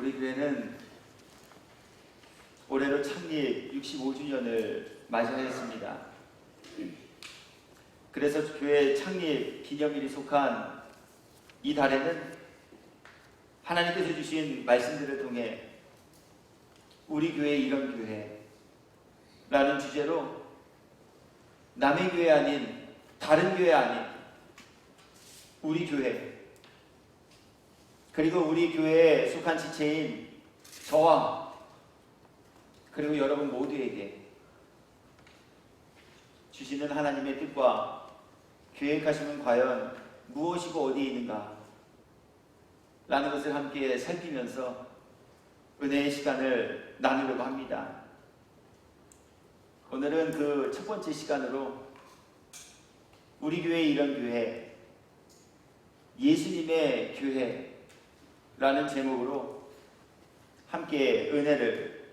우리 교회는 올해로 창립 65주년을 맞이하였습니다. 그래서 교회 창립 기념일이 속한 이 달에는 하나님께서 주신 말씀들을 통해 우리 교회 이런 교회라는 주제로 남의 교회 아닌, 다른 교회 아닌 우리 교회, 그리고 우리 교회에 속한 지체인 저와 그리고 여러분 모두에게 주시는 하나님의 뜻과 계획하심은 과연 무엇이고 어디에 있는가 라는 것을 함께 살피면서 은혜의 시간을 나누려고 합니다. 오늘은 그 첫 번째 시간으로 우리 교회 이런 교회, 예수님의 교회라는 제목으로 함께 은혜를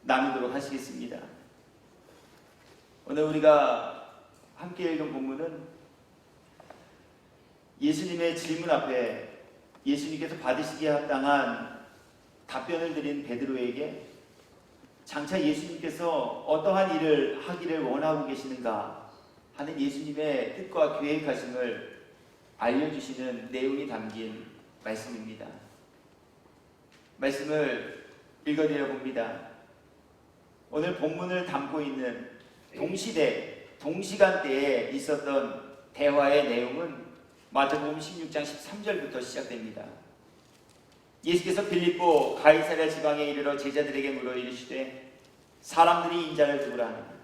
나누도록 하시겠습니다. 오늘 우리가 함께 읽은 본문은 예수님의 질문 앞에 예수님께서 받으시기에 합당한 답변을 드린 베드로에게 장차 예수님께서 어떠한 일을 하기를 원하고 계시는가 하는 예수님의 뜻과 계획하심을 알려주시는 내용이 담긴 말씀입니다. 말씀을 읽어드려 봅니다. 오늘 본문을 담고 있는 동시간대에 있었던 대화의 내용은 마태복음 16장 13절부터 시작됩니다. 예수께서 빌립보 가이사랴 지방에 이르러 제자들에게 물어 이르시되 사람들이 인자를 누구라 하느냐.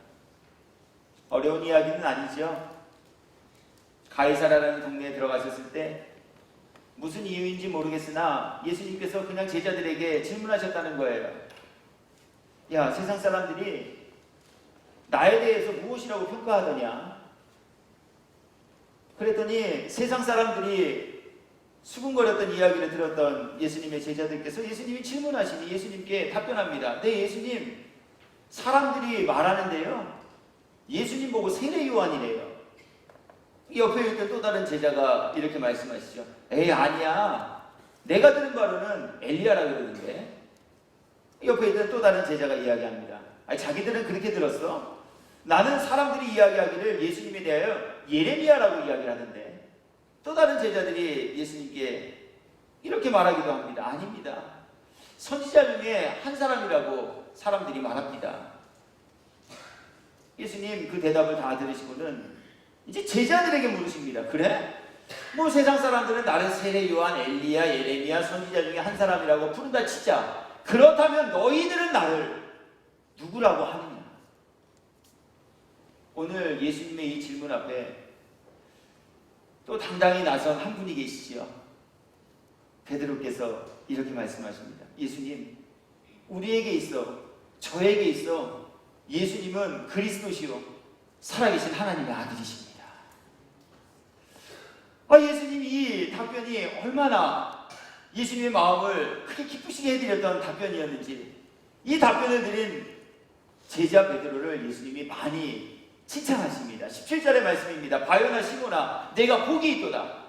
어려운 이야기는 아니죠. 가이사랴라는 동네에 들어가셨을 때 무슨 이유인지 모르겠으나 예수님께서 그냥 제자들에게 질문하셨다는 거예요. 야, 세상 사람들이 나에 대해서 무엇이라고 평가하더냐? 그랬더니 세상 사람들이 수군거렸던 이야기를 들었던 예수님의 제자들께서 예수님이 질문하시니 예수님께 답변합니다. 네, 예수님, 사람들이 말하는데요, 예수님 보고 세례 요한이래요. 옆에 있던 또 다른 제자가 이렇게 말씀하시죠. 에이, 아니야, 내가 들은 바로는 엘리야라 그러는데. 옆에 있던 또 다른 제자가 이야기합니다. 아니, 자기들은 그렇게 들었어? 나는 사람들이 이야기하기를 예수님에 대하여 예레미야라고 이야기를 하는데. 또 다른 제자들이 예수님께 이렇게 말하기도 합니다. 아닙니다. 선지자 중에 한 사람이라고 사람들이 말합니다. 예수님 그 대답을 다 들으시고는 이제 제자들에게 물으십니다. 그래? 뭐 세상 사람들은 나를 세례 요한, 엘리야, 예레미야, 선지자 중에 한 사람이라고 부른다 치자. 그렇다면 너희들은 나를 누구라고 하느냐? 오늘 예수님의 이 질문 앞에 또 당당히 나선 한 분이 계시지요. 베드로께서 이렇게 말씀하십니다. 예수님, 우리에게 있어, 저에게 있어 예수님은 그리스도시요 살아계신 하나님의 아들이십니다. 예수님 이 답변이 얼마나 예수님의 마음을 크게 기쁘시게 해드렸던 답변이었는지, 이 답변을 드린 제자 베드로를 예수님이 많이 칭찬하십니다. 17절의 말씀입니다. 바요나 시모나, 내가 복이 있도다.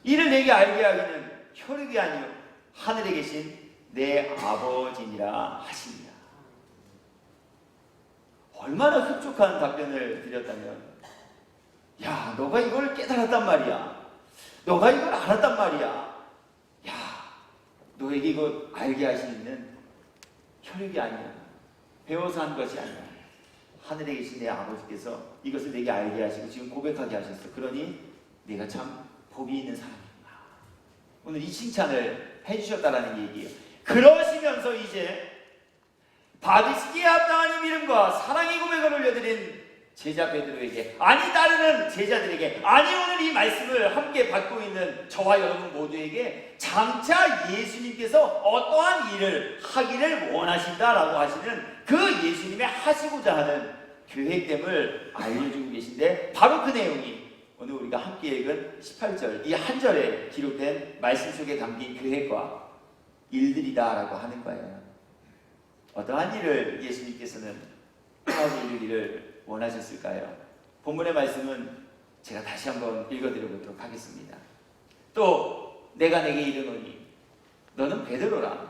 이를 내게 알게 하기는 혈육이 아니요 하늘에 계신 내 아버지니라 하십니다. 얼마나 흡족한 답변을 드렸다면, 야, 너가 이걸 깨달았단 말이야. 너가 이걸 알았단 말이야. 야, 너에게 이거 알게 하시는 혈육이 아니야. 배워서 한 것이 아니야. 하늘에 계신 내 아버지께서 이것을 내게 알게 하시고 지금 고백하게 하셨어. 그러니 내가 참 복이 있는 사람이구나. 오늘 이 칭찬을 해주셨다라는 얘기예요. 그러시면서 이제 받으시기에 합당한 이름과 사랑의 고백을 올려드린 제자 베드로에게, 아니 따르는 제자들에게, 아니 오늘 이 말씀을 함께 받고 있는 저와 여러분 모두에게 장차 예수님께서 어떠한 일을 하기를 원하신다라고 하시는 그 예수님의 하시고자 하는 계획됨을 알려주고 계신데, 바로 그 내용이 오늘 우리가 함께 읽은 18절 이 한 절에 기록된 말씀 속에 담긴 계획과 일들이다라고 하는 거예요. 어떠한 일을 예수님께서는 하시기를 원하셨을까요? 본문의 말씀은 제가 다시 한번 읽어드려보도록 하겠습니다. 또 내가 내게 이르노니 너는 베드로라.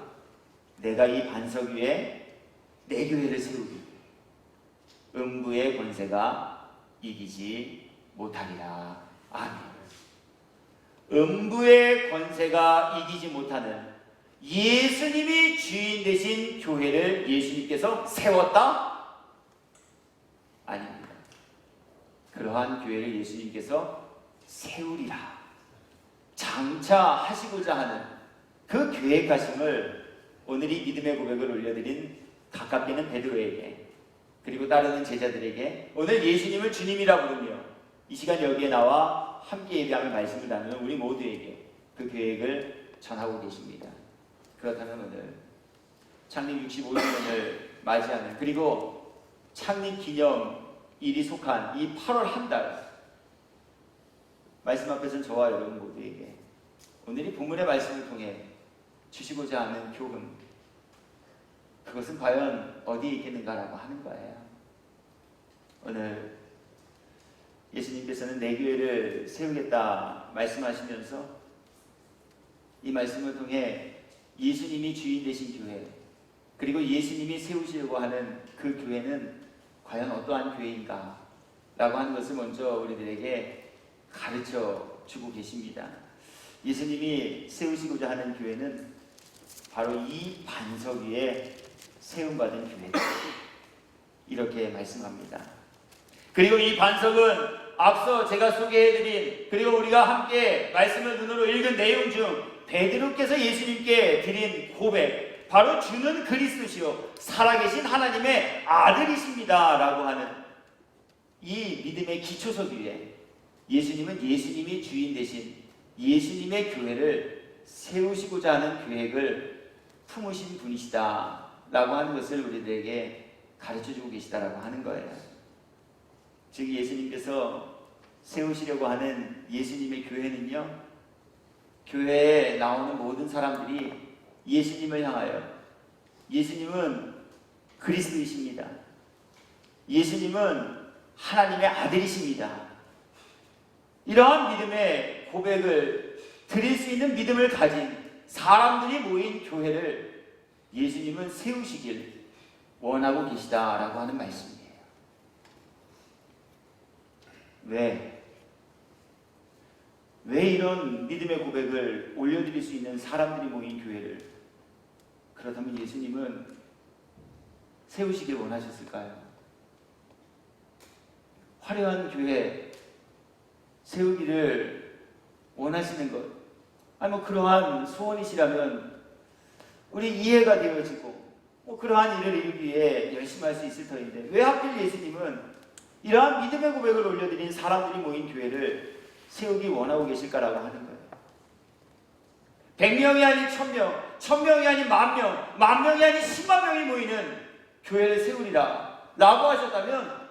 내가 이 반석 위에 내 교회를 세우기. 음부의 권세가 이기지 못하리라. 아멘. 음부의 권세가 이기지 못하는 예수님이 주인 되신 교회를 예수님께서 세웠다? 아닙니다. 그러한 교회를 예수님께서 세우리라 장차하시고자 하는 그 계획하심을 오늘 이 믿음의 고백을 올려드린 가깝게 있는 베드로에게, 그리고 따르는 제자들에게, 오늘 예수님을 주님이라 부르며 이 시간 여기에 나와 함께 예배하며 말씀을 나누는 우리 모두에게 그 계획을 전하고 계십니다. 그렇다면 오늘 창립 65주년을 맞이하는, 그리고 창립 기념일이 속한 이 8월 한 달, 말씀 앞에서는 저와 여러분 모두에게 오늘 이 본문의 말씀을 통해 주시고자 하는 교훈, 그것은 과연 어디에 있겠는가라고 하는 거예요. 오늘 예수님께서는 내 교회를 세우겠다 말씀하시면서 이 말씀을 통해 예수님이 주인 되신 교회, 그리고 예수님이 세우시려고 하는 그 교회는 과연 어떠한 교회인가 라고 하는 것을 먼저 우리들에게 가르쳐 주고 계십니다. 예수님이 세우시고자 하는 교회는 바로 이 반석 위에 세움받은 교회다, 이렇게 말씀합니다. 그리고 이 반석은 앞서 제가 소개해드린, 그리고 우리가 함께 말씀을 눈으로 읽은 내용 중 베드로께서 예수님께 드린 고백, 바로 주는 그리스도시요 살아계신 하나님의 아들이십니다 라고 하는 이 믿음의 기초석 위에 예수님은 예수님이 주인 되신 예수님의 교회를 세우시고자 하는 계획을 품으신 분이시다 라고 하는 것을 우리들에게 가르쳐주고 계시다라고 하는 거예요. 즉 예수님께서 세우시려고 하는 예수님의 교회는요, 교회에 나오는 모든 사람들이 예수님을 향하여, 예수님은 그리스도이십니다, 예수님은 하나님의 아들이십니다, 이러한 믿음의 고백을 드릴 수 있는 믿음을 가진 사람들이 모인 교회를 예수님은 세우시길 원하고 계시다라고 하는 말씀이에요. 왜 이런 믿음의 고백을 올려드릴 수 있는 사람들이 모인 교회를, 그렇다면 예수님은 세우시길 원하셨을까요? 화려한 교회 세우기를 원하시는 것, 그러한 소원이시라면 우리 이해가 되어지고 그러한 일을 이루기 위해 열심히 할 수 있을 터인데, 왜 하필 예수님은 이러한 믿음의 고백을 올려드린 사람들이 모인 교회를 세우기 원하고 계실까라고 하는 거예요. 100명이 아닌 1000명, 1000명이 아닌 10,000명, 10,000명이 아닌 10만 명이 모이는 교회를 세우리라 라고 하셨다면,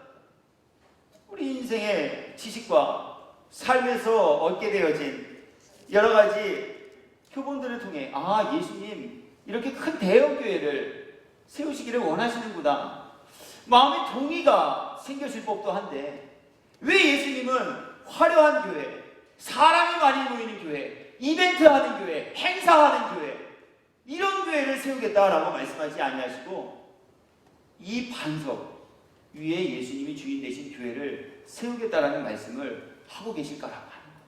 우리 인생의 지식과 삶에서 얻게 되어진 여러 가지 교본들을 통해 예수님 이렇게 큰 대형 교회를 세우시기를 원하시는구나, 마음의 동의가 생겨질 법도 한데, 왜 예수님은 화려한 교회, 사람이 많이 모이는 교회, 이벤트하는 교회, 행사하는 교회, 이런 교회를 세우겠다라고 말씀하지 아니하시고 이 반석 위에 예수님이 주인 되신 교회를 세우겠다라는 말씀을 하고 계실까라고 하는 거예요.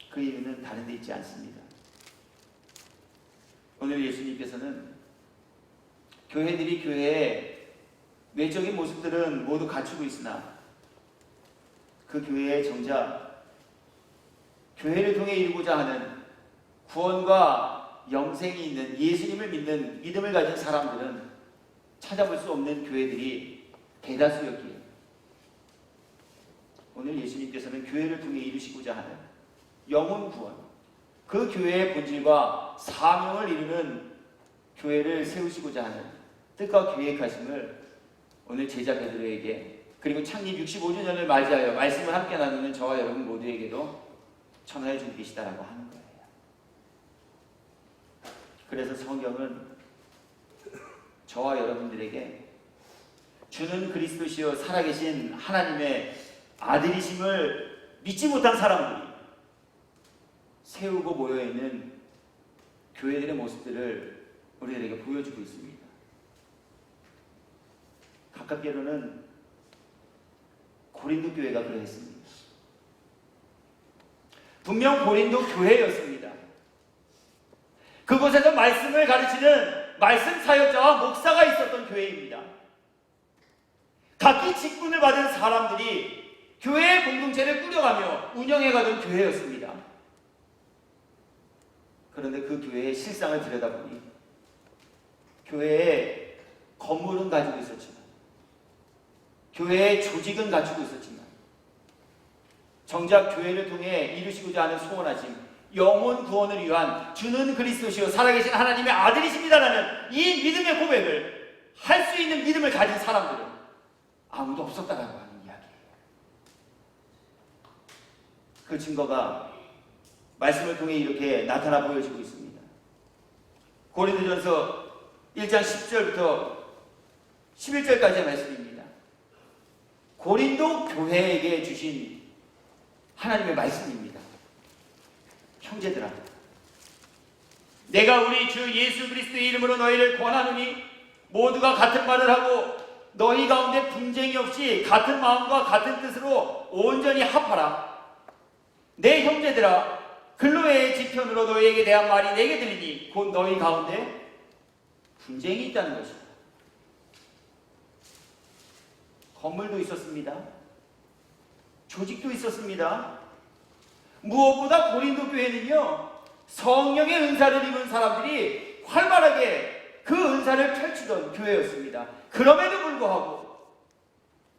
그 이유는 다른 데 있지 않습니다. 오늘 예수님께서는 교회들이 교회의 외적인 모습들은 모두 갖추고 있으나 그 교회의 정작 교회를 통해 이루고자 하는 구원과 영생이 있는 예수님을 믿는 믿음을 가진 사람들은 찾아볼 수 없는 교회들이 대다수였기에, 오늘 예수님께서는 교회를 통해 이루시고자 하는 영혼 구원, 그 교회의 본질과 사명을 이루는 교회를 세우시고자 하는 뜻과 계획하심을 오늘 제자 베드로에게, 그리고 창립 65주년을 맞이하여 말씀을 함께 나누는 저와 여러분 모두에게도 전하여 주고 계시다라고 하는 거예요. 그래서 성경은 저와 여러분들에게 주는 그리스도시요 살아계신 하나님의 아들이심을 믿지 못한 사람들이, 세우고 모여있는 교회들의 모습들을 우리들에게 보여주고 있습니다. 가깝게로는 고린도 교회가 그러했습니다. 분명 고린도 교회였습니다. 그곳에서 말씀을 가르치는 말씀 사역자와 목사가 있었던 교회입니다. 각기 직분을 받은 사람들이 교회의 공동체를 꾸려가며 운영해가던 교회였습니다. 그런데 그 교회의 실상을 들여다보니 교회에 건물은 가지고 있었지만, 교회의 조직은 갖추고 있었지만, 정작 교회를 통해 이루시고자 하는 소원하심, 영혼 구원을 위한 주는 그리스도시요 살아계신 하나님의 아들이십니다라는 이 믿음의 고백을 할 수 있는 믿음을 가진 사람들은 아무도 없었다라고 하는 이야기예요. 그 증거가 말씀을 통해 이렇게 나타나 보여지고 있습니다. 고린도전서 1장 10절부터 11절까지의 말씀입니다. 고린도 교회에게 주신 하나님의 말씀입니다. 형제들아, 내가 우리 주 예수 그리스도의 이름으로 너희를 권하노니 모두가 같은 말을 하고 너희 가운데 분쟁이 없이 같은 마음과 같은 뜻으로 온전히 합하라. 내 형제들아, 글로의 지편으로 너희에게 대한 말이 내게 들리니 곧 너희 가운데 분쟁이 있다는 것이다. 건물도 있었습니다. 조직도 있었습니다. 무엇보다 고린도 교회는요, 성령의 은사를 입은 사람들이 활발하게 그 은사를 펼치던 교회였습니다. 그럼에도 불구하고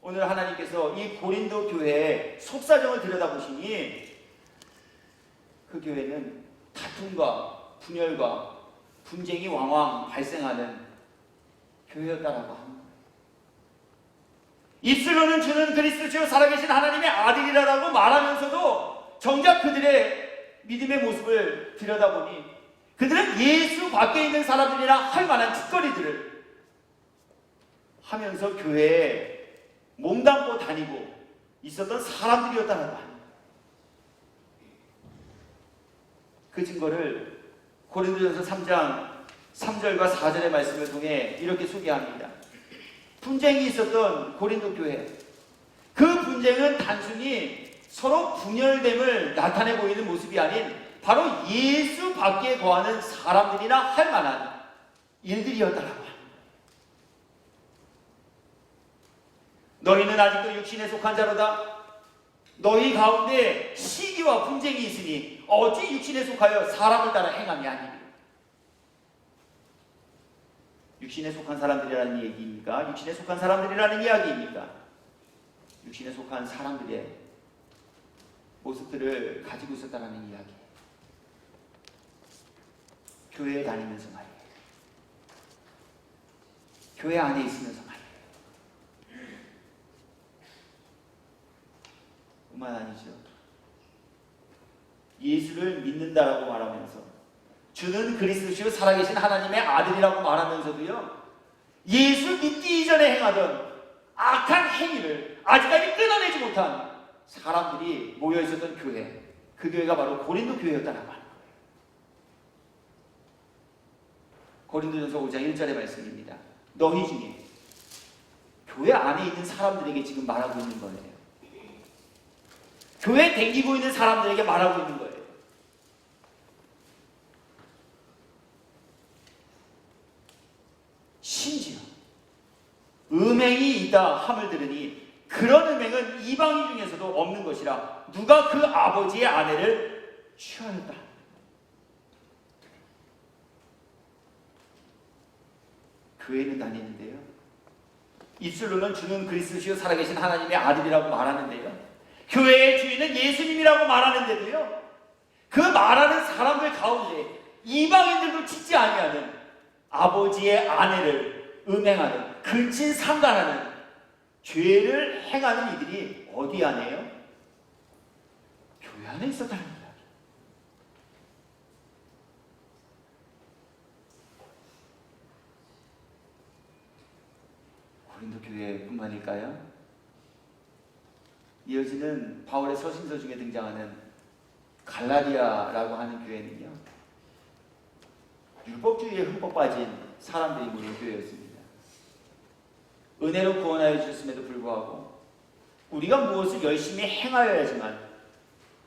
오늘 하나님께서 이 고린도 교회의 속사정을 들여다보시니 그 교회는 다툼과 분열과 분쟁이 왕왕 발생하는 교회였다라고 합니다. 입술로는 주는 그리스도시요 살아계신 하나님의 아들이라고 말하면서도 정작 그들의 믿음의 모습을 들여다보니 그들은 예수 밖에 있는 사람들이라 할 만한 짓거리들을 하면서 교회에 몸담고 다니고 있었던 사람들이었다는 말. 그 증거를 고린도전서 3장 3절과 4절의 말씀을 통해 이렇게 소개합니다. 분쟁이 있었던 고린도 교회, 그 분쟁은 단순히 서로 분열됨을 나타내 보이는 모습이 아닌 바로 예수 밖에 거하는 사람들이나 할 만한 일들이었다라고 합니다. 너희는 아직도 육신에 속한 자로다. 너희 가운데 시기와 분쟁이 있으니 어찌 육신에 속하여 사람을 따라 행함이 아니니. 육신에 속한 사람들이라는 얘기입니까? 육신에 속한 사람들이라는 이야기입니까? 육신에 속한 사람들의 모습들을 가지고 있었다는 이야기. 교회에 다니면서 말이에요. 교회 안에 있으면서 말이에요. 뿐만 아니죠. 예수를 믿는다라고 말하면서 주는 그리스도시요 살아계신 하나님의 아들이라고 말하면서도요, 예수 믿기 이전에 행하던 악한 행위를 아직까지 끊어내지 못한 사람들이 모여있었던 교회, 그 교회가 바로 고린도 교회였다라고 하는 거예요. 고린도전서 5장 1절의 말씀입니다. 너희 중에 교회 안에 있는 사람들에게 지금 말하고 있는 거예요. 교회 댕기고 있는 사람들에게 말하고 있는 거예요. 심지어 음행이 있다 함을 들으니 그런 음행은 이방인 중에서도 없는 것이라 누가 그 아버지의 아내를 취하였다. 교회는 다니는데요, 입술로는 주는 그리스도시요 살아계신 하나님의 아들이라고 말하는데요, 교회의 주인은 예수님이라고 말하는데도요, 그 말하는 사람들 가운데 이방인들도 짓지 아니하는 아버지의 아내를 음행하는, 근친상간하는 죄를 행하는 이들이 어디 안에요? 교회 안에 있었다는 거예요. 고린도 교회뿐만일까요? 이어지는 바울의 서신서 중에 등장하는 갈라디아라고 하는 교회는요, 율법주의에 흠뻑 빠진 사람들이 모인 교회였습니다. 은혜로 구원하여 주셨음에도 불구하고 우리가 무엇을 열심히 행하여야지만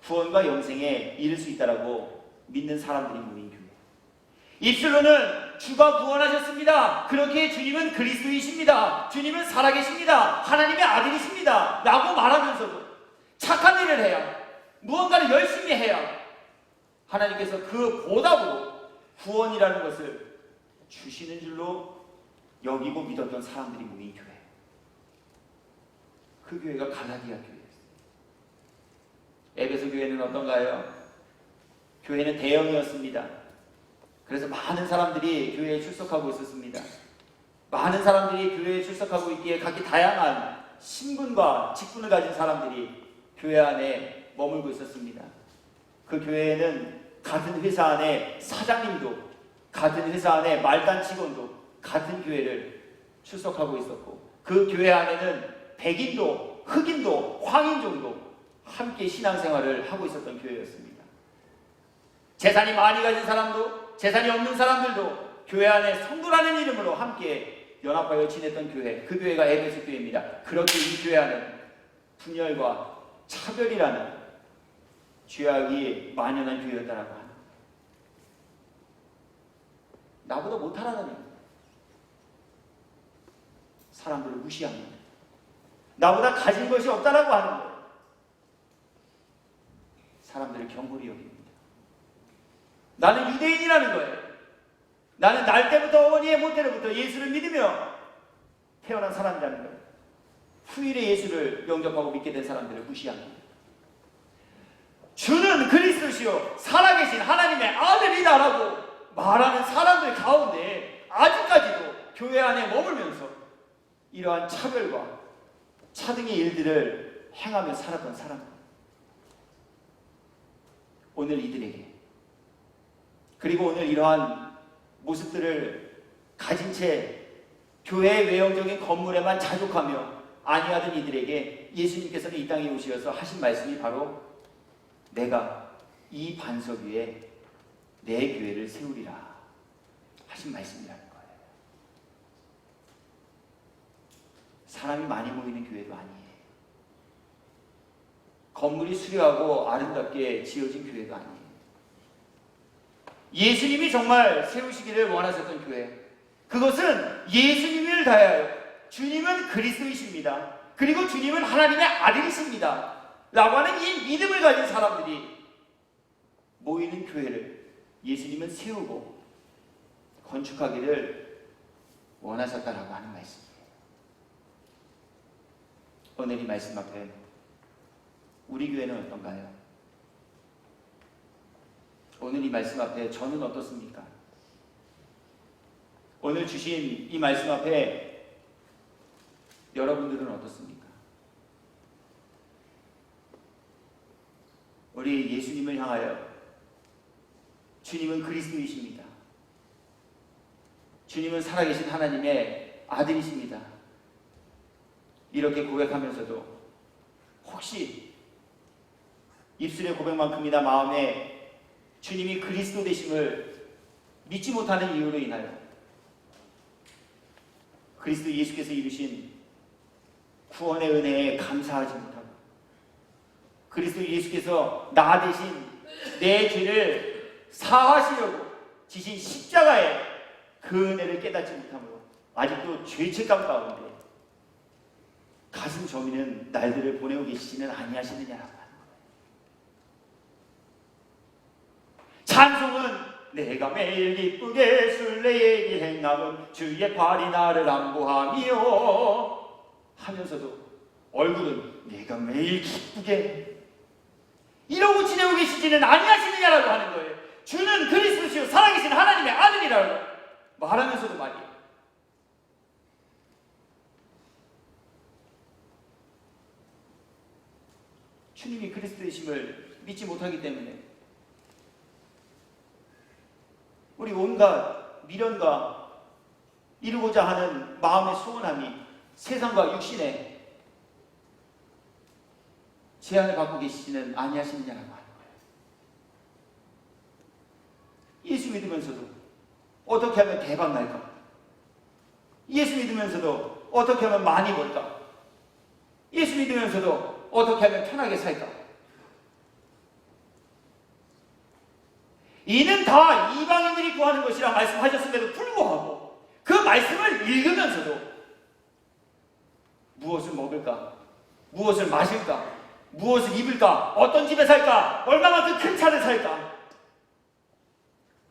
구원과 영생에 이를 수 있다라고 믿는 사람들이 모인 교회. 입술로는 주가 구원하셨습니다. 그렇게 주님은 그리스도이십니다. 주님은 살아계십니다. 하나님의 아들이십니다. 라고 말하면서도 착한 일을 해야, 무언가를 열심히 해야 하나님께서 그 보답으로 구원이라는 것을 주시는 줄로 여기고 믿었던 사람들이 모인 교회. 그 교회가 갈라디아 교회였어요. 에베소 교회는 어떤가요? 교회는 대형이었습니다. 그래서 많은 사람들이 교회에 출석하고 있었습니다. 많은 사람들이 교회에 출석하고 있기에 각기 다양한 신분과 직분을 가진 사람들이 교회 안에 머물고 있었습니다. 그 교회에는 같은 회사 안에 사장님도, 같은 회사 안에 말단 직원도 같은 교회를 출석하고 있었고, 그 교회 안에는 백인도, 흑인도, 황인종도 함께 신앙생활을 하고 있었던 교회였습니다. 재산이 많이 가진 사람도, 재산이 없는 사람들도 교회 안에 성도라는 이름으로 함께 연합하여 지냈던 교회, 그 교회가 에베소 교회입니다. 그렇게 이 교회 안에는 분열과 차별이라는 죄악이 만연한 교회였다라고 합니다. 나보다 못하라는 얘기입니다. 사람들을 무시합니다. 나보다 가진 것이 없다라고 하는 거예요. 사람들을 경홀히 여깁니다. 나는 유대인이라는 거예요. 나는 날 때부터 어머니의 모태로부터 예수를 믿으며 태어난 사람이라는 거예요. 후일에 예수를 영접하고 믿게 된 사람들을 무시합니다. 주는 그리스도시요 살아계신 하나님의 아들이다라고 말하는 사람들 가운데 아직까지도 교회 안에 머물면서 이러한 차별과 차등의 일들을 행하며 살았던 사람들, 오늘 이들에게, 그리고 오늘 이러한 모습들을 가진 채 교회의 외형적인 건물에만 자족하며 안위하던 이들에게 예수님께서는 이 땅에 오셔서 하신 말씀이 바로 내가 이 반석 위에 내 교회를 세우리라 하신 말씀이라는 거예요. 사람이 많이 모이는 교회도 아니에요. 건물이 수려하고 아름답게 지어진 교회도 아니에요. 예수님이 정말 세우시기를 원하셨던 교회, 그것은 예수님을 다하여 주님은 그리스도이십니다. 그리고 주님은 하나님의 아들이십니다. 라고 하는 이 믿음을 가진 사람들이 모이는 교회를 예수님은 세우고 건축하기를 원하셨다라고 하는 말씀이에요. 오늘 이 말씀 앞에 우리 교회는 어떤가요? 오늘 이 말씀 앞에 저는 어떻습니까? 오늘 주신 이 말씀 앞에 여러분들은 어떻습니까? 우리 예수님을 향하여 주님은 그리스도이십니다. 주님은 살아계신 하나님의 아들이십니다. 이렇게 고백하면서도 혹시 입술의 고백만큼이나 마음에 주님이 그리스도 되심을 믿지 못하는 이유로 인하여 그리스도 예수께서 이루신 구원의 은혜에 감사하지 못하고 그리스도 예수께서 나 대신 내 죄를 사하시려고 지신 십자가의 그 은혜를 깨닫지 못함으로 아직도 죄책감 가운데 가슴 저미는 날들을 보내고 계시지는 아니하시느냐라고 하는 거예요. 찬송은 내가 매일 기쁘게 순례의 길 행함은 주의 팔이 나를 안보하며 하면서도 얼굴은 내가 매일 기쁘게 이러고 지내고 계시지는 아니하시느냐라고 하는 거예요. 주는 그리스도시요 살아계신 하나님의 아들이라고 말하면서도 말이에요. 주님이 그리스도이심을 믿지 못하기 때문에 우리 온갖 미련과 이루고자 하는 마음의 소원함이 세상과 육신에 제한을 받고 계시지는 아니하시느냐라고 하는 거예요. 예수 믿으면서도 어떻게 하면 대박 날까? 예수 믿으면서도 어떻게 하면 많이 벌까? 예수 믿으면서도 어떻게 하면 편하게 살까? 이는 다 이방인들이 구하는 것이라 말씀하셨음에도 불구하고 그 말씀을 읽으면서도 무엇을 먹을까? 무엇을 마실까? 무엇을 입을까? 어떤 집에 살까? 얼마만큼 큰 차를 살까?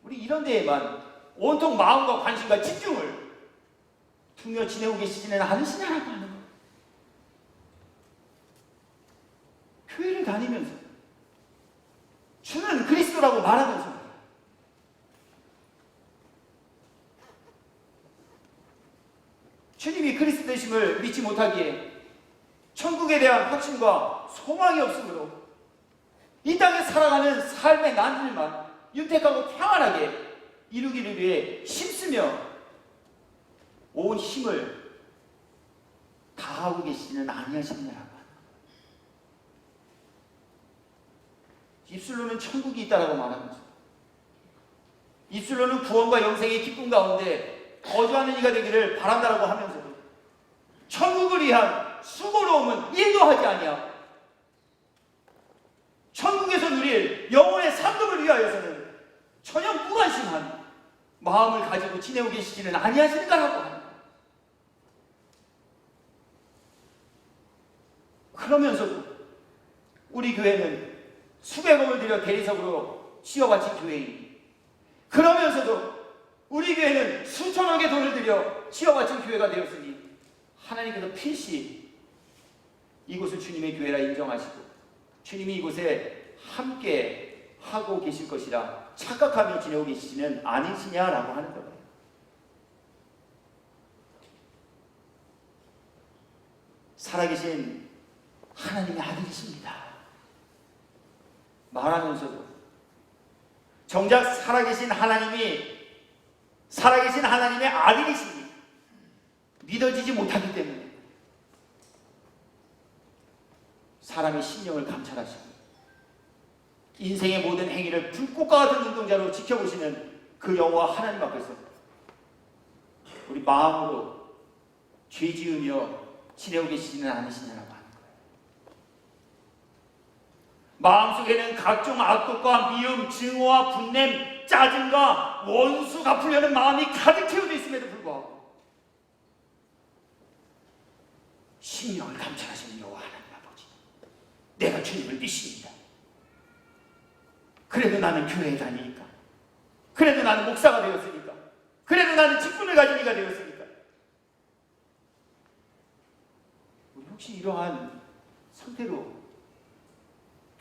우리 이런 데에만 온통 마음과 관심과 집중을 두며 지내고 계시지는 않으시냐라고 하는 거예요. 교회를 다니면서 주는 그리스도라고 말하면서 주님이 그리스도 되심을 믿지 못하기에 천국에 대한 확신과 소망이 없으므로 이 땅에 살아가는 삶의 난일만 윤택하고 평안하게 이루기를 위해 힘쓰며 온 힘을 다하고 계시지는 아니하시느냐라고. 입술로는 천국이 있다라고 말하면서 입술로는 구원과 영생의 기쁨 가운데 거주하는 이가 되기를 바란다라고 하면서도 천국을 위한 수고로움은 일도 하지 아니하고 천국에서 누릴 영혼의 상급을 위하여서는 전혀 무관심한 마음을 가지고 지내고 계시지는 아니하시는가라고 합니다. 그러면서도 우리 교회는 수백억을 들여 대리석으로 씌워바친 교회이니 그러면서도 우리 교회는 수천억의 돈을 들여 씌워바친 교회가 되었으니 하나님께서 필시 이곳을 주님의 교회라 인정하시고 주님이 이곳에 함께 하고 계실 것이라 착각하며 지내고 계시지는 않으시냐라고 하는 거예요. 살아계신 하나님의 아들이십니다. 말하면서도 정작 살아계신 하나님의 아들이시니 믿어지지 못하기 때문에 사람의 심령을 감찰하시고 인생의 모든 행위를 불꽃과 같은 눈동자로 지켜보시는 그 여호와 하나님 앞에서 우리 마음으로 죄 지으며 지내고 계시지는 않으시냐라고 하는 거예요. 마음속에는 각종 악독과 미움, 증오와 분냄, 짜증과 원수 갚으려는 마음이 가득 채워져 있음에도 불구하고 심령을 감찰하시는 여호와 하나님 아버지, 내가 주님을 믿습니다. 그래도 나는 교회에 다니니까, 그래도 나는 목사가 되었으니까, 그래도 나는 직분을 가진 이가 되었으니까. 우리 혹시 이러한 상태로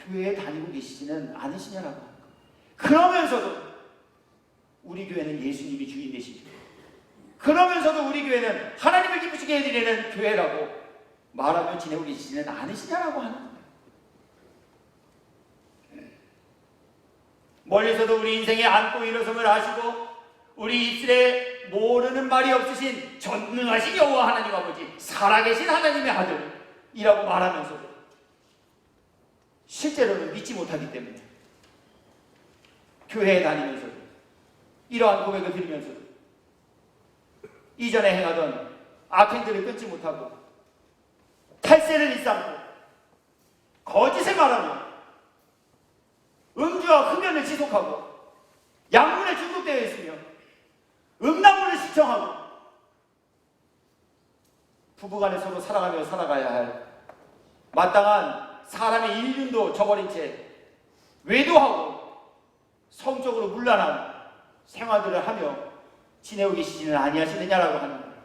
교회에 다니고 계시지는 않으시냐라고 하는 것. 그러면서도 우리 교회는 예수님이 주인 되시죠. 그러면서도 우리 교회는 하나님을 기쁘시게 해드리는 교회라고 말하며 지내고 계시지는 않으시냐라고 하는 거예요. 멀리서도 우리 인생에 안고 일어섬을 하시고 우리 입술에 모르는 말이 없으신 전능하신 여호와 하나님 아버지, 살아계신 하나님의 아들이라고 말하면서도 실제로는 믿지 못하기 때문에 교회에 다니면서도 이러한 고백을 드리면서도 이전에 행하던 악행들을 끊지 못하고 탈세를 일삼고 거짓을 말하며 음주와 흡연을 지속하고 약물에 중독되어 있으며 음란물을 시청하고 부부간에 서로 사랑하며 살아가야 할 마땅한 사람의 인륜도 저버린 채 외도하고 성적으로 문란한 생활들을 하며 지내고 계시지는 아니하시느냐라고 하는 거예요.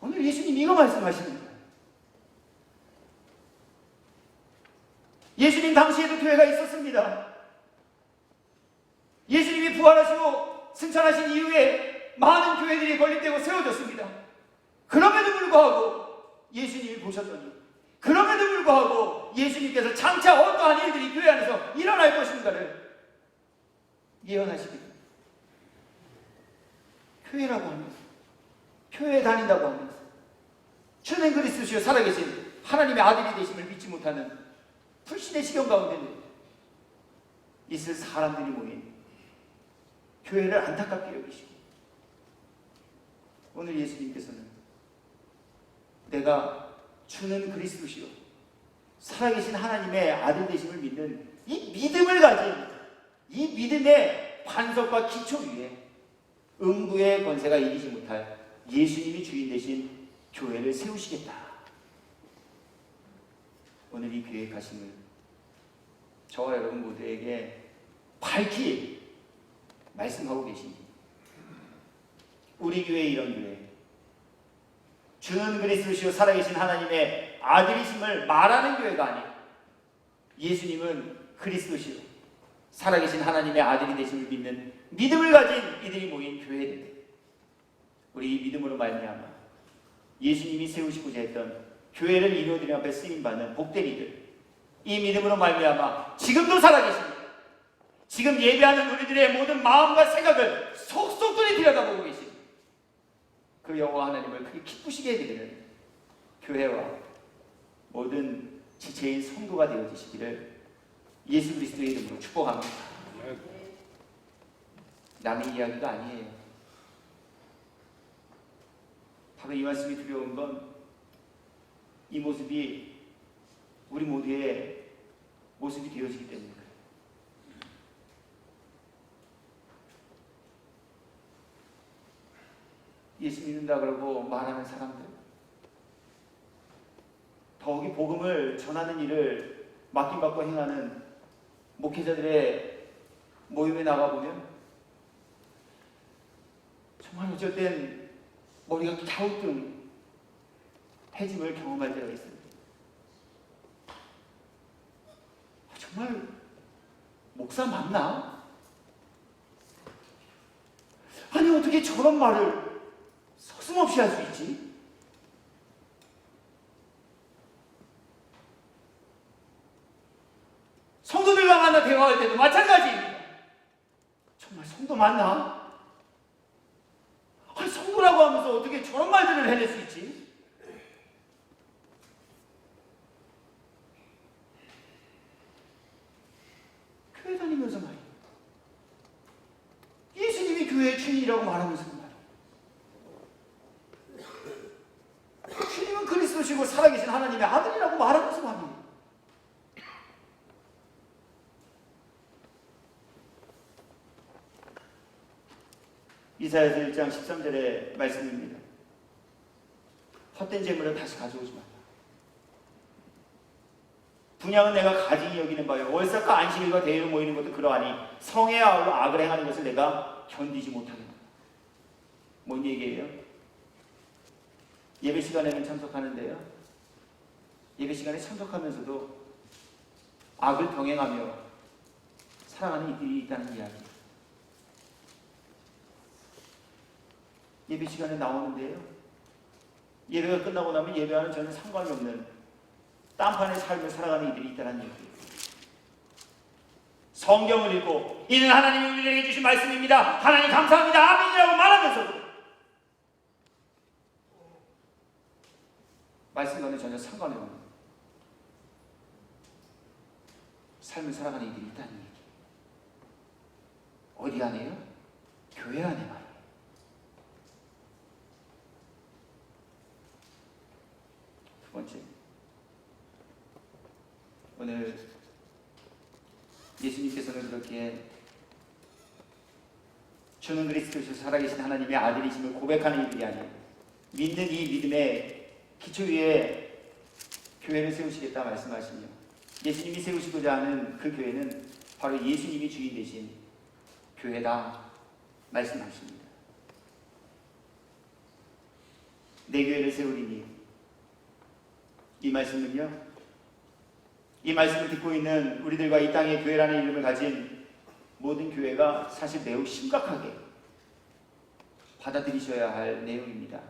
오늘 예수님 이거 말씀하시는 거예요. 예수님 당시에도 교회가 있었습니다. 예수님이 부활하시고 승천하신 이후에 많은 교회들이 건립되고 세워졌습니다. 그럼에도 불구하고 예수님이 보셨더니, 그럼에도 불구하고 예수님께서 장차 어떠한 일들이 교회 안에서 일어날 것인가를 예언하시기를 교회라고 하면서, 교회에 다닌다고 하면서 주는 그리스도시요 살아계신 하나님의 아들이 되심을 믿지 못하는 불신의 시경 가운데 있을 사람들이 모인 교회를 안타깝게 여기시고, 오늘 예수님께서는 내가 주는 그리스도시요 살아계신 하나님의 아들 되심을 믿는 이 믿음을 가진 이 믿음의 반석과 기초 위에 음부의 권세가 이기지 못할 예수님이 주인 되신 교회를 세우시겠다. 오늘 이 계획하심을 저와 여러분 모두에게 밝히 말씀하고 계십니다. 우리 교회 이런 교회, 주는 그리스도시요 살아계신 하나님의 아들이심을 말하는 교회가 아니에요. 예수님은 그리스도시요 살아계신 하나님의 아들이 되심을 믿는 믿음을 가진 이들이 모인 교회들, 우리 이 믿음으로 말미암아 예수님이 세우시고자 했던 교회를 이루어드리는 앞에 쓰임받는 복된 이들, 이 믿음으로 말미암아 지금도 살아계십니다. 지금 예배하는 우리들의 모든 마음과 생각을 속속들이 들여다보고 계십니다. 그 여호와 하나님을 크게 기쁘시게 해드리는 교회와 모든 지체인 성도가 되어지시기를 예수 그리스도의 이름으로 축복합니다. 남의 이야기가 아니에요. 바로 이 말씀이 두려운 건 이 모습이 우리 모두의 모습이 되어지기 때문입니다. 예수 믿는다 그러고 말하는 사람들, 더욱이 복음을 전하는 일을 맡김받고 행하는 목회자들의 모임에 나가보면 정말 어쩔 땐 머리가 갸우뚱해짐을 경험할 때가 있어요. 정말 목사 맞나? 아니 어떻게 저런 말을 서슴없이 할 수 있지? 성도들과 만나 대화할 때도 마찬가지입니다. 정말 성도 맞나? 아니 성도라고 하면서 어떻게 저런 말들을 해낼 수 있지? 교회 다니면서 말이에요. 예수님이 교회의 주인이라고 말하면서 말이에요. 주님은 그리스도시고 살아계신 하나님의 아들이라고 말하면서 말이에요. 이사야서 1장 13절의 말씀입니다. 헛된 재물을 다시 가져오지 말라. 분양은 내가 가증히 여기는 바요 월삭과 안식일과 대회로 모이는 것도 그러하니 성의 아우로 악을 행하는 것을 내가 견디지 못하겠다. 뭔 얘기예요? 예배 시간에는 참석하는데요, 예배 시간에 참석하면서도 악을 병행하며 살아가는 이들이 있다는 이야기. 예배 시간에 나오는데요, 예배가 끝나고 나면 예배와는 전혀 상관이 없는 딴판의 삶을 살아가는 이들이 있다는 얘기예요. 성경을 읽고 이는 하나님이 우리에게 주신 말씀입니다, 하나님 감사합니다, 아멘이라고 말하면서도 말씀과는 전혀 상관이 없는 삶을 살아가는 이들이 있다는 얘기. 어디 안에요? 교회 안에 말이에요. 두 번째, 오늘 예수님께서는 그렇게 주는 그리스도시요 살아계신 하나님의 아들이심을 고백하는 이들이 아니에요. 믿는 이 믿음의 기초 위에 교회를 세우시겠다 말씀하시며 예수님이 세우시고자 하는 그 교회는 바로 예수님이 주인 되신 교회다 말씀하십니다. 내 교회를 세우리니, 이 말씀은요, 이 말씀을 듣고 있는 우리들과 이 땅의 교회라는 이름을 가진 모든 교회가 사실 매우 심각하게 받아들이셔야 할 내용입니다.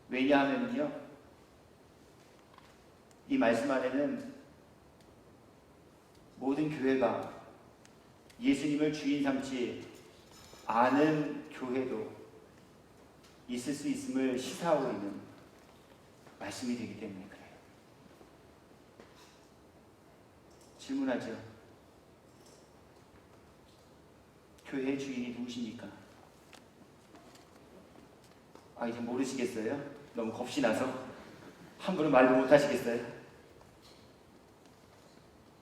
왜냐하면요, 이 말씀 안에는 모든 교회가 예수님을 주인 삼지 않은 교회도 있을 수 있음을 시사하고 있는 말씀이 되기 때문에 그래요. 질문하죠. 교회의 주인이 누구십니까? 이제 모르시겠어요? 너무 겁이 나서 함부로 말도 못하시겠어요?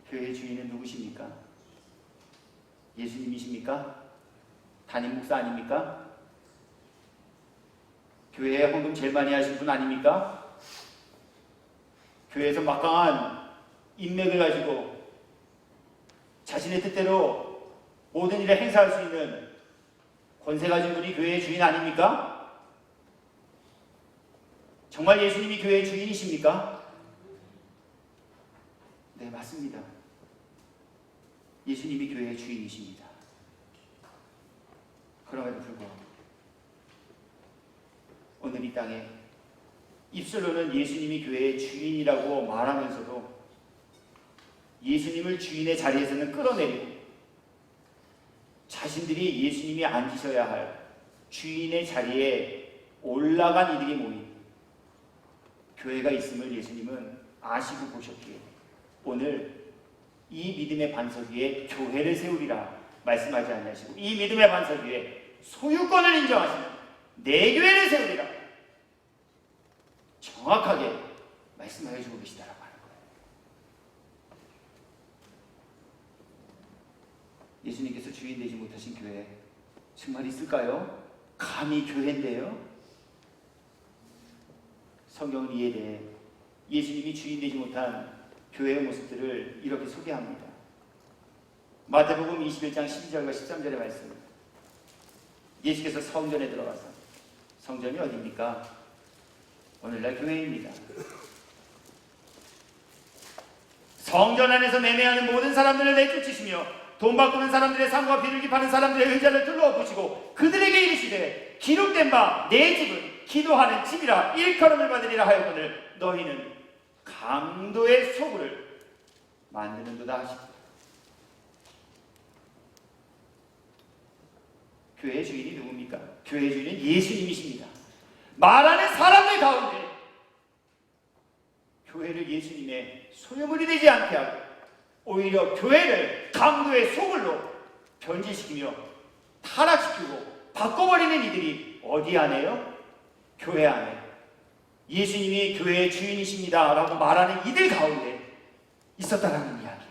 교회의 주인은 누구십니까? 예수님이십니까? 담임 목사 아닙니까? 교회에 헌금 제일 많이 하신 분 아닙니까? 교회에서 막강한 인맥을 가지고 자신의 뜻대로 모든 일에 행사할 수 있는 권세 가진 분이 교회의 주인 아닙니까? 정말 예수님이 교회의 주인이십니까? 네, 맞습니다. 예수님이 교회의 주인이십니다. 그럼에도 불구하고 오늘 이 땅에 입술로는 예수님이 교회의 주인이라고 말하면서도 예수님을 주인의 자리에서는 끌어내리고 자신들이 예수님이 앉으셔야 할 주인의 자리에 올라간 이들이 모인 교회가 있음을 예수님은 아시고 보셨기에 오늘 이 믿음의 반석 위에 교회를 세우리라 말씀하지 아니하시고 이 믿음의 반석 위에 소유권을 인정하시는 내 교회를 세우리라 정확하게 말씀하여 주고 계시다라고 하는 거예요. 예수님께서 주인 되지 못하신 교회 정말 있을까요? 감히 교회인데요. 성경은 이에 대해 예수님이 주인 되지 못한 교회의 모습들을 이렇게 소개합니다. 마태복음 21장 12절과 13절의 말씀. 예수께서 성전에 들어가서, 성전이 어디입니까? 오늘날 교회입니다. 성전 안에서 매매하는 모든 사람들을 내쫓으시며 돈 바꾸는 사람들의 상과 비둘기 파는 사람들의 의자를 둘러엎으시고 그들에게 이르시되 기록된 바 내 집은 기도하는 집이라 일컬음을 받으리라 하였거늘 너희는 강도의 소굴을 만드는도다 하십니다. 교회의 주인이 누굽니까? 교회의 주인은 예수님이십니다. 말하는 사람들 가운데 교회를 예수님의 소유물이 되지 않게 하고 오히려 교회를 강도의 소굴로 변질시키며 타락시키고 바꿔버리는 이들이 어디 안에요? 교회 안에 예수님이 교회의 주인이십니다 라고 말하는 이들 가운데 있었다라는 이야기.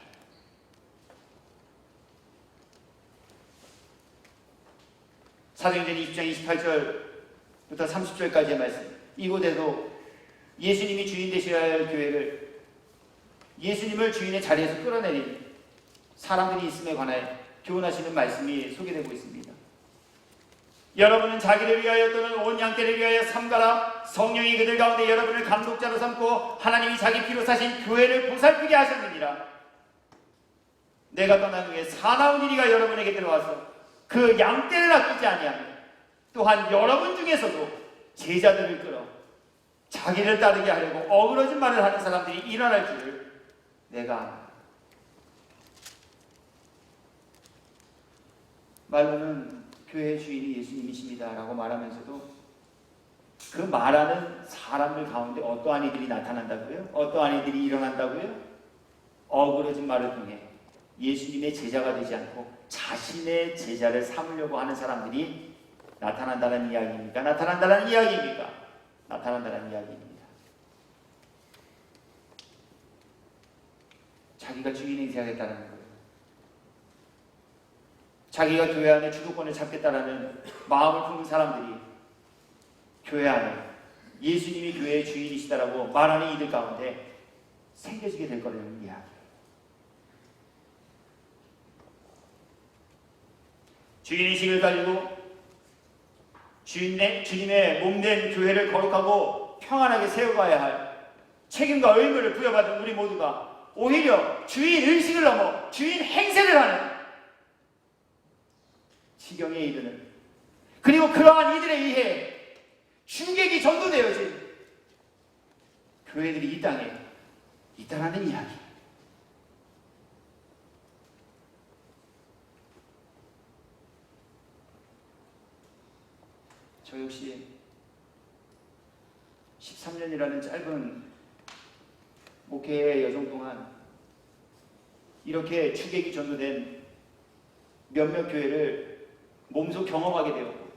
사도행전 20장 28절부터 30절까지의 말씀. 이곳에도 예수님이 주인 되셔야 할 교회를 예수님을 주인의 자리에서 끌어내린 사람들이 있음에 관하여 교훈하시는 말씀이 소개되고 있습니다. 여러분은 자기를 위하여 또는 온 양떼를 위하여 삼가라. 성령이 그들 가운데 여러분을 감독자로 삼고 하나님이 자기 피로 사신 교회를 보살피게 하셨느니라. 내가 떠난 후에 사나운 이리가 여러분에게 들어와서 그 양떼를 아끼지 아니하며 또한 여러분 중에서도 제자들을 끌어 자기를 따르게 하려고 어그러진 말을 하는 사람들이 일어날 줄을 내가 압니다. 말로는 교회의 주인이 예수님이십니다 라고 말하면서도 그 말하는 사람들 가운데 어떠한 이들이 나타난다고요? 어떠한 이들이 일어난다고요? 어그러진 말을 통해 예수님의 제자가 되지 않고 자신의 제자를 삼으려고 하는 사람들이 나타난다는 이야기입니까? 나타난다는 이야기입니까? 나타난다는 이야기입니다. 자기가 주인 행세하겠다는 거예요. 자기가 교회 안에 주도권을 잡겠다라는 마음을 품은 사람들이 교회 안에 예수님이 교회의 주인이시다라고 말하는 이들 가운데 생겨지게 될 거라는 이야기. 주인의식을 가지고 주님의 몸된 교회를 거룩하고 평안하게 세워가야 할 책임과 의무를 부여받은 우리 모두가 오히려 주인의식을 넘어 주인 행세를 하는 지경에 이르는, 그리고 그러한 이들에 의해 주객이 전도되어진 교회들이 이 땅에 있다라는 이야기. 저 역시 13년이라는 짧은 목회의 여정 동안 이렇게 주객이 전도된 몇몇 교회를 몸소 경험하게 되었고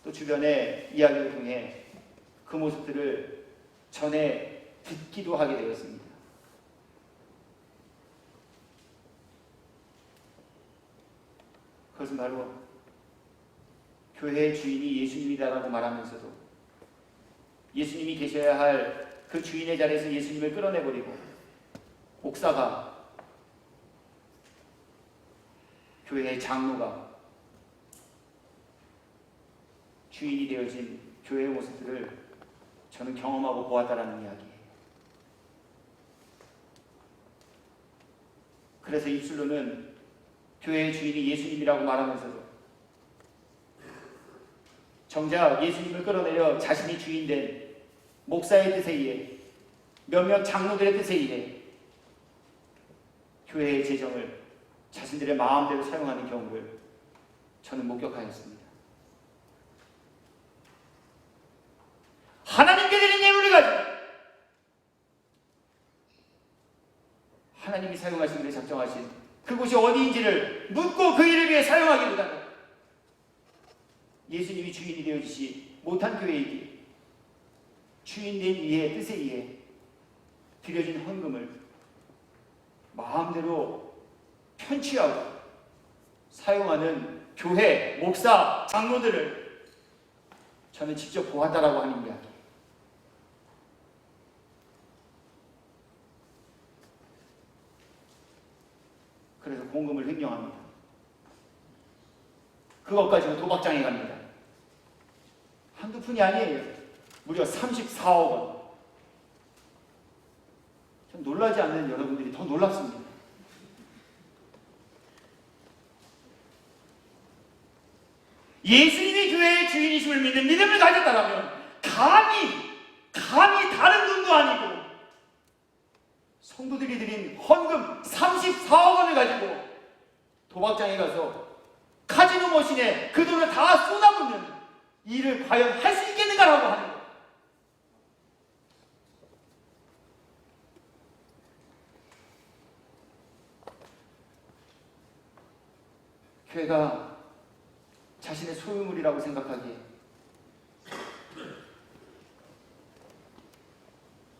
또 주변의 이야기를 통해 그 모습들을 전해 듣기도 하게 되었습니다. 그것은 바로 교회의 주인이 예수님이다라고 말하면서도 예수님이 계셔야 할 그 주인의 자리에서 예수님을 끌어내버리고 목사가, 교회의 장로가 주인이 되어진 교회의 모습들을 저는 경험하고 보았다라는 이야기예요. 그래서 입술로는 교회의 주인이 예수님이라고 말하면서도 정작 예수님을 끌어내려 자신이 주인된 목사의 뜻에 의해 몇몇 장로들의 뜻에 의해 교회의 재정을 자신들의 마음대로 사용하는 경우를 저는 목격하였습니다. 하나님께 드린 예물을 가지고 하나님이 사용하시기를 작정하신 그곳이 어디인지를 묻고 그 일을 위해 사용하기보다는 예수님이 주인이 되어주시 못한 교회이기에 주인된 이의 뜻에 의해 드려진 헌금을 마음대로 편취하고 사용하는 교회, 목사, 장로들을 저는 직접 보았다라고 하는 이야기. 그래서 공금을 횡령합니다. 그것까지는 도박장에 갑니다. 한두 푼이 아니에요. 무려 34억 원. 좀 놀라지 않는 여러분들이 더 놀랍습니다. 예수님이 교회의 주인이심을 믿는 믿음을 가졌다면 감히 다른 돈도 아니고 성도들이 드린 헌금 34억 원을 가지고 도박장에 가서 카지노 머신에 그 돈을 다 쏟아붓는 일을 과연 할 수 있겠는가라고 하는 거예요. 교회가 자신의 소유물이라고 생각하기에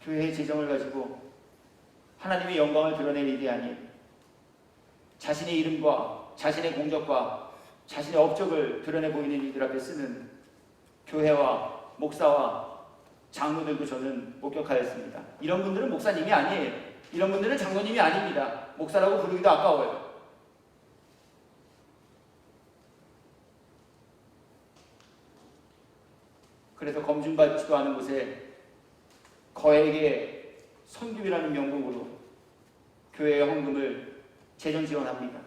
교회의 재정을 가지고 하나님의 영광을 드러낼 일이 아닌 자신의 이름과 자신의 공적과 자신의 업적을 드러내 보이는 이들 앞에 쓰는 교회와 목사와 장로들도 저는 목격하였습니다. 이런 분들은 목사님이 아니에요. 이런 분들은 장로님이 아닙니다. 목사라고 부르기도 아까워요. 그래서 검증받지도 않은 곳에 거액의 선교비라는 명목으로 교회의 헌금을 재정 지원합니다.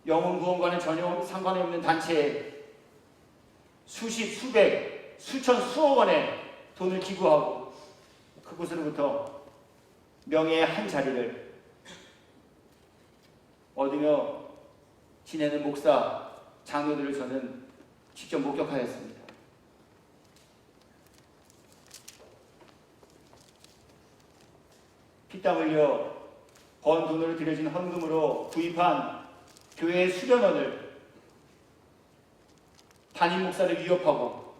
영혼 구원과는 전혀 상관이 없는 단체에 수십, 수백, 수천, 수억 원의 돈을 기부하고 그곳으로부터 명예의 한 자리를 얻으며 지내는 목사, 장로들을 저는 직접 목격하였습니다. 피땀 흘려 번 돈으로 들여진 헌금으로 구입한 교회의 수련원을 담임 목사를 위협하고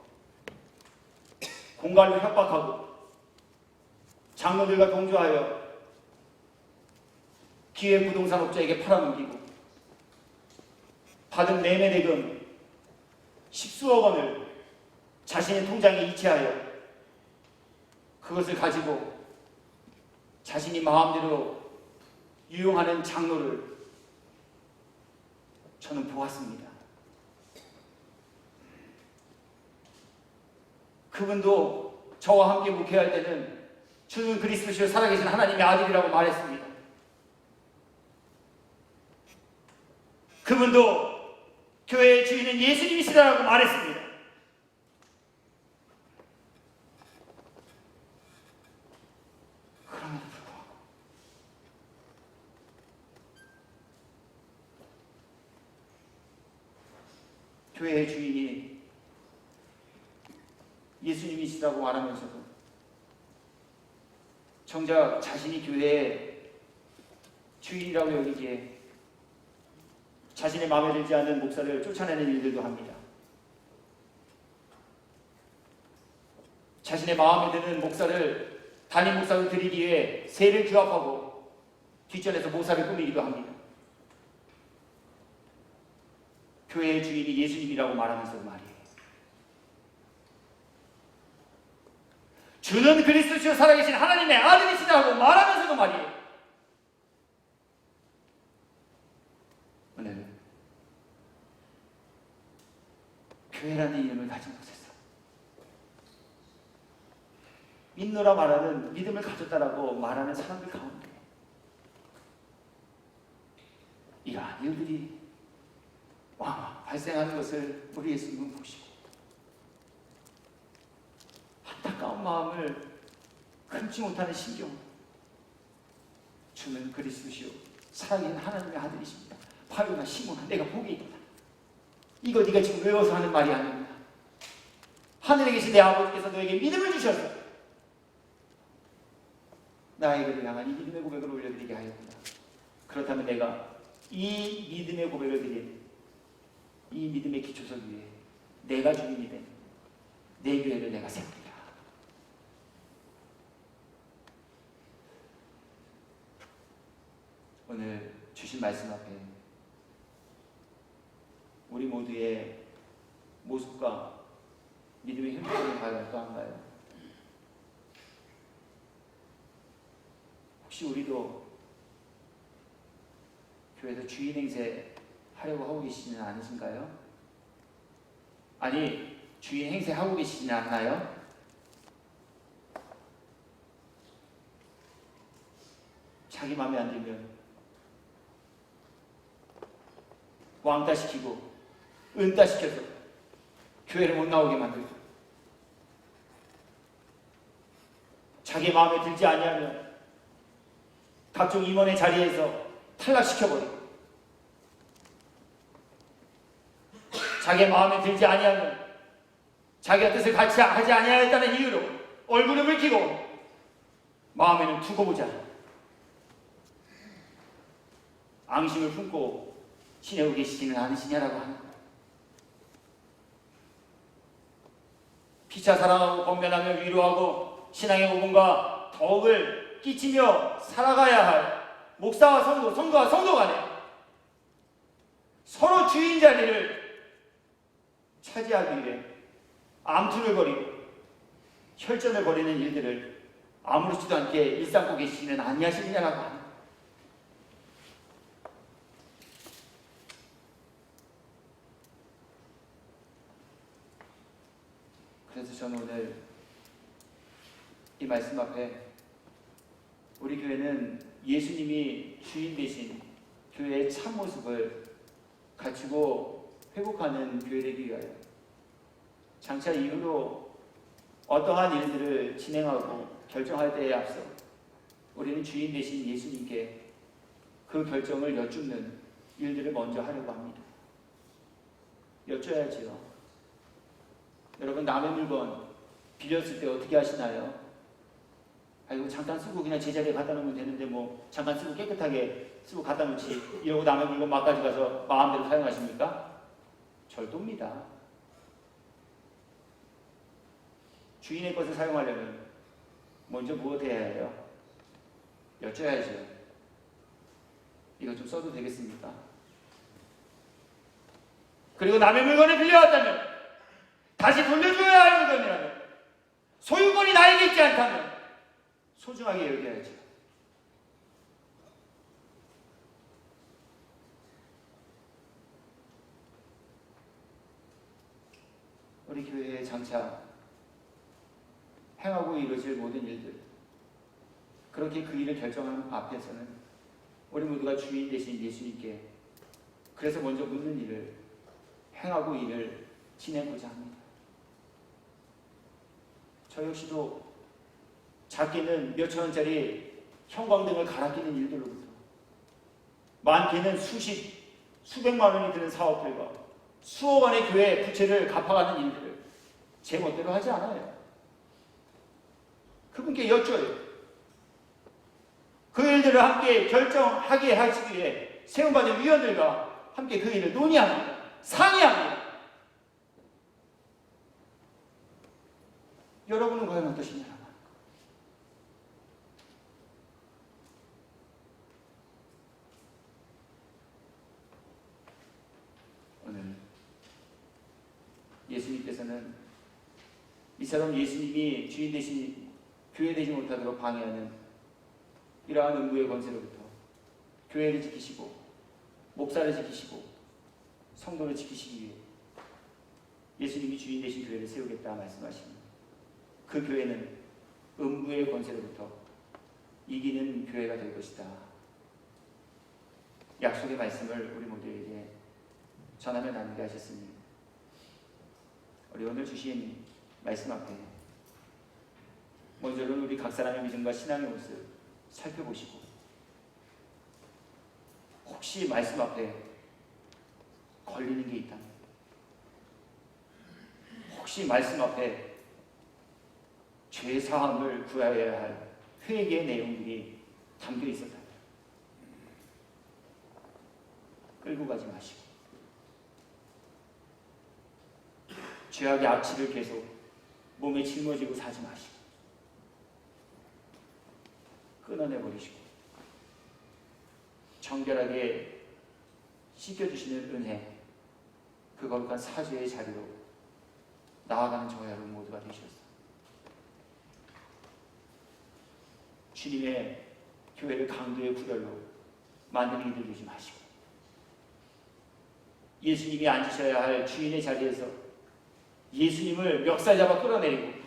공갈로 협박하고 장로들과 동조하여 기회 부동산 업자에게 팔아넘기고 받은 매매 대금 10수억 원을 자신의 통장에 이체하여 그것을 가지고 자신이 마음대로 유용하는 장로를 저는 보았습니다. 그분도 저와 함께 목회할 때는 주는 그리스도시요 살아계신 하나님의 아들이라고 말했습니다. 그분도 교회의 주인은 예수님이시라고 말했습니다. 그럼에도 불구하고 교회의 주인이 예수님이시라고 말하면서도 정작 자신이 교회의 주인이라고 여기기에 자신의 마음에 들지 않는 목사를 쫓아내는 일들도 합니다. 자신의 마음에 드는 목사를 담임 목사로 드리기 위해 세를 규합하고 뒷전에서 모사를 꾸미기도 합니다. 교회의 주인이 예수님이라고 말하면서도 말이에요. 주는 그리스도시요 살아계신 하나님의 아들이시다고 말하면서도 말이에요. 오늘 교회라는 이름을 가진 곳에서 믿노라 말하는 믿음을 가졌다라고 말하는 사람들 가운데 이러한 일들이 발생하는 것을 우리 예수님은 보시고 안타까운 마음을 금치 못하는 심경, 주는 그리스도시요 살아계신 하나님의 아들이십니다. 바로나 시몬아, 내가 보게 있다. 이거 네가 지금 외워서 하는 말이 아닙니다. 하늘에 계신 내 아버지께서 너에게 믿음을 주셔서 나에게를 향한 이 믿음의 고백을 올려드리게 하였구나. 그렇다면 내가 이 믿음의 고백을 드린 이 믿음의 기초석 위에 내가 주인이 된 내 교회를 내가 세우리라. 오늘 주신 말씀 앞에 우리 모두의 모습과 믿음의 현장을 봐야 또 한가요? 혹시 우리도 교회에서 주인 행세 하려고 하고 계시지는 않으신가요? 아니, 주인 행세 하고 계시지는 않나요? 자기 마음에 안 들면 왕따 시키고 은따 시켜서 교회를 못 나오게 만들고, 자기 마음에 들지 아니하면 각종 임원의 자리에서 탈락시켜버리고, 자기 마음에 들지 아니하면 자기가 뜻을 같이 하지 아니하였다는 이유로 얼굴을 붉히고 마음에는 두고 보자 앙심을 품고 지내고 계시지는 않으시냐라고 하는 거예요. 피차 사랑하고 권면하며 위로하고 신앙의 오분과 덕을 끼치며 살아가야 할 목사와 성도, 성도와 성도 간에 서로 주인 자리를 차지하기 위해 암투를 벌이고 혈전을 벌이는 일들을 아무렇지도 않게 일삼고 계시지는 아니하시느냐라고 하는 거예요. 그래서 저는 오늘 이 말씀 앞에 우리 교회는 예수님이 주인 되신 교회의 참모습을 갖추고 회복하는 교회되기 위하여 장차 이후로 어떠한 일들을 진행하고 결정할 때에 앞서 우리는 주인 되신 예수님께 그 결정을 여쭙는 일들을 먼저 하려고 합니다. 여쭤야지요. 여러분, 남의 물건 빌렸을 때 어떻게 하시나요? 이거 잠깐 쓰고 그냥 제자리에 갖다 놓으면 되는데 뭐 잠깐 쓰고 깨끗하게 쓰고 갖다 놓지 이러고 남의 물건 막 가져가서 마음대로 사용하십니까? 절도입니다. 주인의 것을 사용하려면 먼저 무엇 해야 해요? 여쭤야죠. 이거 좀 써도 되겠습니까? 그리고 남의 물건을 빌려왔다면 다시 돌려줘야 할 물건이라면, 소유권이 나에게 있지 않다면 소중하게 여겨야죠. 우리 교회의 장차 행하고 이루어질 모든 일들, 그렇게 그 일을 결정하는 앞에서는 우리 모두가 주인 되신 예수님께 그래서 먼저 묻는 일을 행하고 일을 지내고자 합니다. 저 역시도 작게는 몇천 원짜리 형광등을 갈아 끼는 일들로부터 많게는 수백만 원이 드는 사업들과 수억 원의 교회 부채를 갚아가는 일들을 제 멋대로 하지 않아요. 그분께 여쭤요. 일들을 함께 결정하게 하시기 위해 세움받은 위원들과 함께 그 일을 논의합니다. 상의합니다. 여러분은 과연 어떠시냐고. 오늘 예수님께서는 이처럼 예수님이 주인 되신 교회 되지 못하도록 방해하는 이러한 음부의 권세로부터 교회를 지키시고 목사를 지키시고 성도를 지키시기 위해 예수님이 주인 되신 교회를 세우겠다 말씀하십니다. 그 교회는 음부의 권세로부터 이기는 교회가 될 것이다. 약속의 말씀을 우리 모두에게 전하며 나누게 하셨으니 우리 오늘 주신 말씀 앞에 먼저는 우리 각 사람의 믿음과 신앙의 모습 살펴보시고 혹시 말씀 앞에 걸리는 게 있다면, 혹시 말씀 앞에 죄 사함을 구하여야 할 회개의 내용들이 담겨 있었다면 끌고 가지 마시고 죄악의 악취를 계속 몸에 짊어지고 사지 마시고 끊어내버리시고 정결하게 씻겨주시는 은혜, 그 거룩한 사죄의 자리로 나아가는 저와 여러분 모두가 되셨습니다. 주님의 교회를 강도의 구별로 만드는 이들 되지 마시고 예수님이 앉으셔야 할 주인의 자리에서 예수님을 멱살 잡아 끌어내리고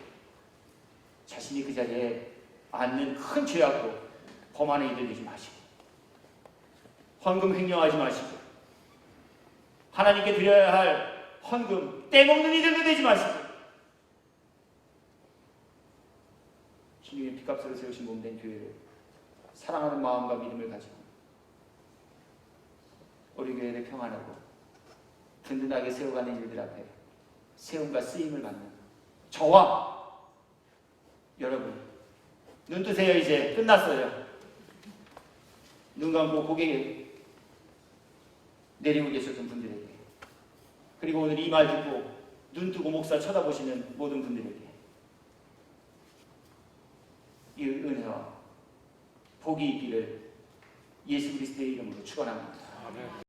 자신이 그 자리에 앉는 큰 죄악도 범하는 이들 되지 마시고 헌금 횡령하지 마시고 하나님께 드려야 할 헌금 떼먹는 이들도 되지 마시고 주님의 피값으로 세우신 몸된 교회를 사랑하는 마음과 믿음을 가지고 우리 교회를 평안하고 든든하게 세워가는 일들 앞에 세움과 쓰임을 받는 저와 여러분, 눈 뜨세요. 이제 끝났어요. 눈 감고 고개 내리고 계셨던 분들에게, 그리고 오늘 이 말 듣고 눈 뜨고 목사 쳐다보시는 모든 분들에게 이 은혜와 복이 있기를 예수 그리스도의 이름으로 축원합니다.